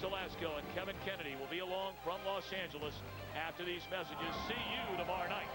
Zalesko and Kevin Kennedy will be along from Los Angeles after these messages. See you tomorrow night.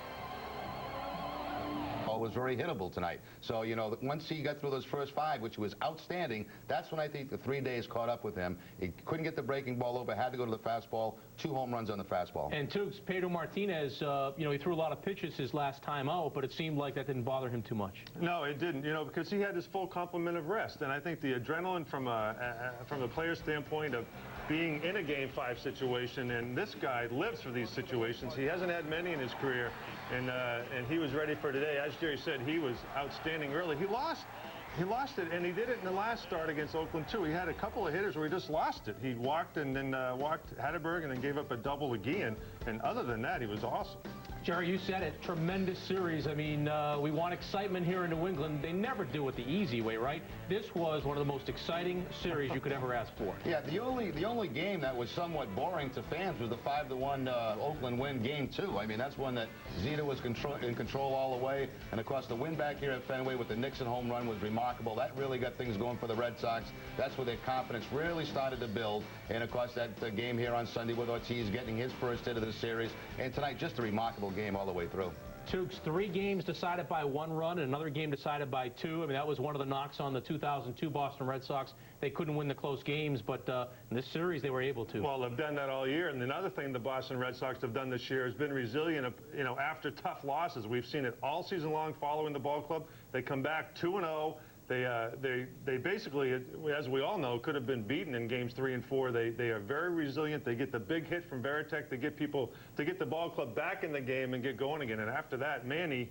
Was very hittable tonight. So, you know, once he got through those first 5, which was outstanding, that's when I think the 3 days caught up with him. He couldn't get the breaking ball over, had to go to the fastball, 2 home runs on the fastball. And Tukes, Pedro Martinez, you know, he threw a lot of pitches his last time out, but it seemed like that didn't bother him too much. No, it didn't, you know, because he had his full complement of rest. And I think the adrenaline from the player's standpoint of being in a Game 5 situation, and this guy lives for these situations. He hasn't had many in his career, and he was ready for today. As Jerry said, he was outstanding early. He lost it, and he did it in the last start against Oakland, too. He had a couple of hitters where he just lost it. He walked and then walked Hatterberg and then gave up a double again. And other than that, he was awesome. Jerry, you said it. Tremendous series. I mean, we want excitement here in New England. They never do it the easy way, right? This was one of the most exciting series you could ever ask for. Yeah, the only game that was somewhat boring to fans was the 5-1 Oakland win Game 2. I mean, that's one that Zeta was in control all the way. And, of course, the win back here at Fenway with the Nixon home run was remarkable. That really got things going for the Red Sox. That's where their confidence really started to build. And, of course, that game here on Sunday with Ortiz getting his first hit of the series. And tonight, just a remarkable game all the way through. Tukes, 3 games decided by 1 run and another game decided by 2. I mean, that was one of the knocks on the 2002 Boston Red Sox. They couldn't win the close games, but in this series they were able to. Well, they've done that all year. And another thing the Boston Red Sox have done this year has been resilient, you know, after tough losses. We've seen it all season long following the ball club. They come back 2-0. They basically, as we all know, could have been beaten in games 3 and 4. They are very resilient. They get the big hit from Veritek to get people to get the ball club back in the game and get going again. And after that, Manny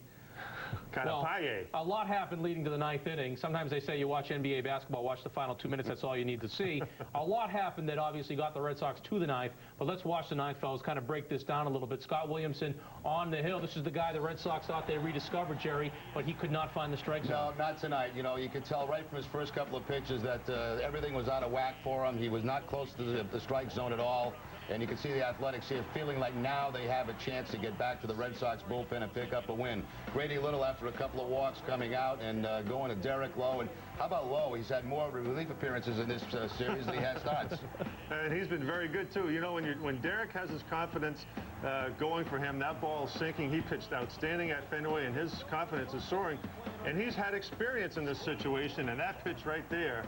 kind of paye. A lot happened leading to the 9th inning. Sometimes they say you watch NBA basketball, watch the final 2 minutes, that's all you need to see. A lot happened that obviously got the Red Sox to the 9th, but let's watch the 9th, fellas, kind of break this down a little bit. Scott Williamson on the hill. This is the guy the Red Sox thought they rediscovered, Jerry, but he could not find the strike zone. No, not tonight. You know, you could tell right from his first couple of pitches that everything was out of whack for him. He was not close to the strike zone at all. And you can see the Athletics here feeling like now they have a chance to get back to the Red Sox bullpen and pick up a win. Grady Little, after a couple of walks, coming out and going to Derek Lowe. And how about Lowe? He's had more relief appearances in this series than he has starts. And he's been very good, too. You know, when Derek has his confidence going for him, that ball is sinking. He pitched outstanding at Fenway, and his confidence is soaring. And he's had experience in this situation, and that pitch right there.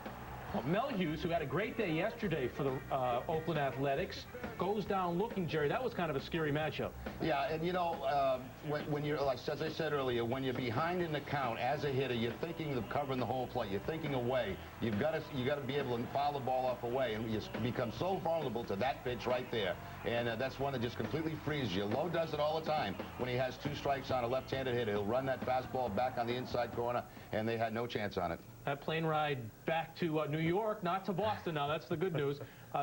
Well, Mel Hughes, who had a great day yesterday for the Oakland Athletics, goes down looking, Jerry. That was kind of a scary matchup. Yeah, and you know, when you're, like as I said earlier, when you're behind in the count as a hitter, you're thinking of covering the whole plate. You're thinking away. You got to be able to foul the ball off away, and you become so vulnerable to that pitch right there. And that's one that just completely frees you. Lowe does it all the time. When he has 2 strikes on a left-handed hitter, he'll run that fastball back on the inside corner, and they had no chance on it. That plane ride back to New York, not to Boston now, that's the good news,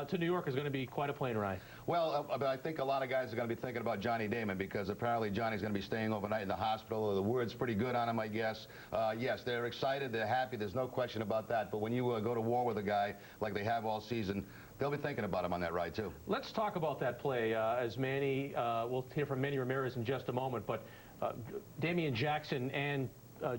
to New York is going to be quite a plane ride. Well, I think a lot of guys are going to be thinking about Johnny Damon because apparently Johnny's going to be staying overnight in the hospital. The word's pretty good on him, I guess. Yes, they're excited, they're happy, there's no question about that. But when you go to war with a guy like they have all season, they'll be thinking about him on that ride, too. Let's talk about that play as Manny, we'll hear from Manny Ramirez in just a moment, but Damian Jackson and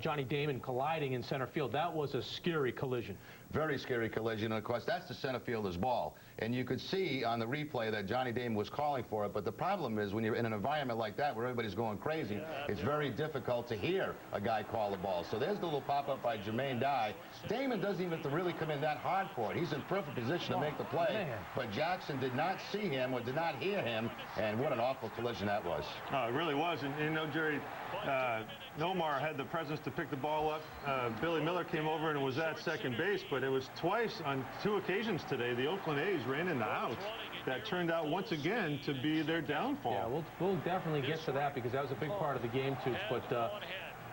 Johnny Damon colliding in center field. That was a scary collision. Very scary collision, and of course that's the center fielder's ball. And you could see on the replay that Johnny Damon was calling for it, but the problem is when you're in an environment like that where everybody's going crazy, it's very difficult to hear a guy call the ball. So there's the little pop-up by Jermaine Dye. Damon doesn't even have to really come in that hard for it. He's in perfect position to make the play, but Jackson did not see him or did not hear him, and what an awful collision that was. It really was, and you know, Jerry, Nomar had the presence to pick the ball up. Billy Miller came over and was at second base, but it was twice on 2 occasions today the Oakland A's ran into outs that turned out once again to be their downfall. Yeah, we'll definitely get to that because that was a big part of the game too. But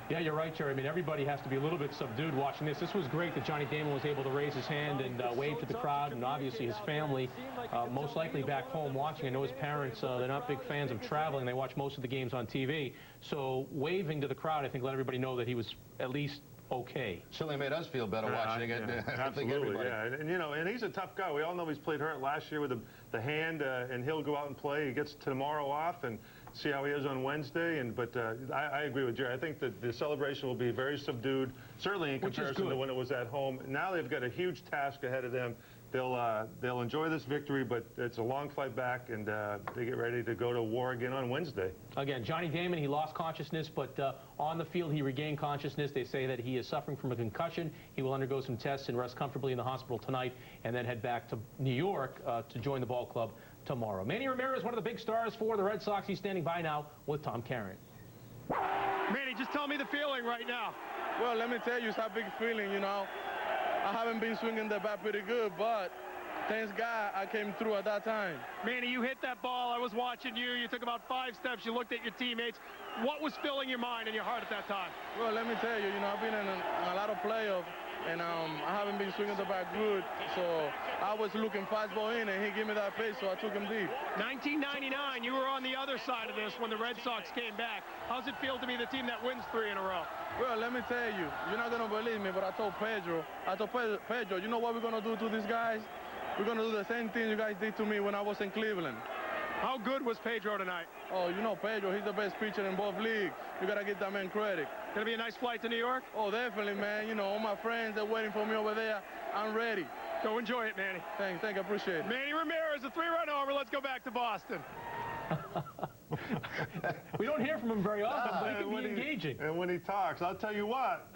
yeah, you're right, Jerry. I mean, everybody has to be a little bit subdued watching this. This was great that Johnny Damon was able to raise his hand and wave to the crowd, and obviously his family, most likely back home watching. I know his parents, they're not big fans of traveling. They watch most of the games on TV. So waving to the crowd, I think, let everybody know that he was at least okay. Certainly made us feel better watching it. Absolutely, yeah. And you know, and he's a tough guy. We all know he's played hurt last year with the hand, and he'll go out and play. He gets tomorrow off and see how he is on Wednesday. But I agree with Jerry. I think that the celebration will be very subdued, certainly in comparison to when it was at home. Now they've got a huge task ahead of them. they'll enjoy this victory, but it's a long fight back, and they get ready to go to war again on Wednesday. Again, Johnny Damon, he lost consciousness, but on the field he regained consciousness. They say that he is suffering from a concussion. He will undergo some tests and rest comfortably in the hospital tonight, and then head back to New York to join the ball club tomorrow. Manny Ramirez, one of the big stars for the Red Sox. He's standing by now with Tom Caron. Manny, just tell me the feeling right now. Well, let me tell you, it's a big feeling, you know. I haven't been swinging the bat pretty good, but thanks God I came through at that time. Manny, you hit that ball. I was watching you. You took about 5 steps. You looked at your teammates. What was filling your mind and your heart at that time? Well, let me tell you, you know, I've been in a lot of playoffs, and I haven't been swinging the bat good, so I was looking fastball in, and he gave me that pitch, so I took him deep. 1999, you were on the other side of this when the Red Sox came back. How's it feel to be the team that wins 3 in a row? Well, let me tell you, you're not going to believe me, but I told Pedro, you know what we're going to do to these guys? We're going to do the same thing you guys did to me when I was in Cleveland. How good was Pedro tonight? Oh, you know Pedro, he's the best pitcher in both leagues. You got to give that man credit. Gonna be a nice flight to New York? Oh, definitely, man. You know, all my friends are waiting for me over there. I'm ready. Go enjoy it, Manny. Thank you, appreciate it. Manny Ramirez, a 3-run homer. Let's go back to Boston. We don't hear from him very often, but he can be engaging. And when he talks, I'll tell you what.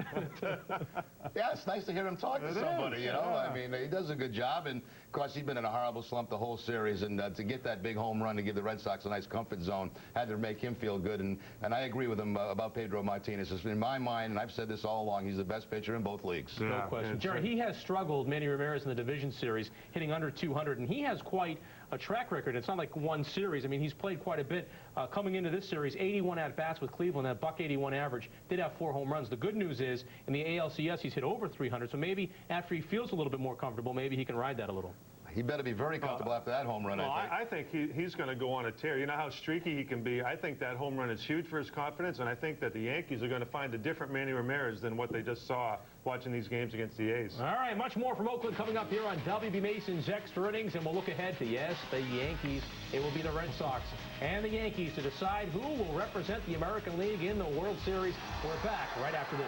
Yeah, it's nice to hear him talk to somebody, you know. I mean, he does a good job, and of course, he's been in a horrible slump the whole series, and to get that big home run to give the Red Sox a nice comfort zone had to make him feel good, and I agree with him about Pedro Martinez. It's in my mind, and I've said this all along, he's the best pitcher in both leagues. Yeah, no question. Jerry, he has struggled, Manny Ramirez, in the division series, hitting under 200, and he has quite a track record. It's not like one series. I mean, he's played quite a bit. Coming into this series, 81 at-bats with Cleveland, that .181 average, did have 4 home runs. The good news is, in the ALCS, he's hit over 300, so maybe after he feels a little bit more comfortable, maybe he can ride that a little. He better be very comfortable after that home run, well, I think. I think he's going to go on a tear. You know how streaky he can be. I think that home run is huge for his confidence, and I think that the Yankees are going to find a different Manny Ramirez than what they just saw watching these games against the A's. All right, much more from Oakland coming up here on WB Mason's Extra Innings, and we'll look ahead to, yes, the Yankees. It will be the Red Sox and the Yankees to decide who will represent the American League in the World Series. We're back right after this.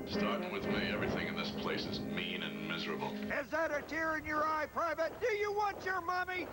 Starting with me, everything in this place is mean and miserable. Is that a tear in your eye, Private? Do you want your mommy?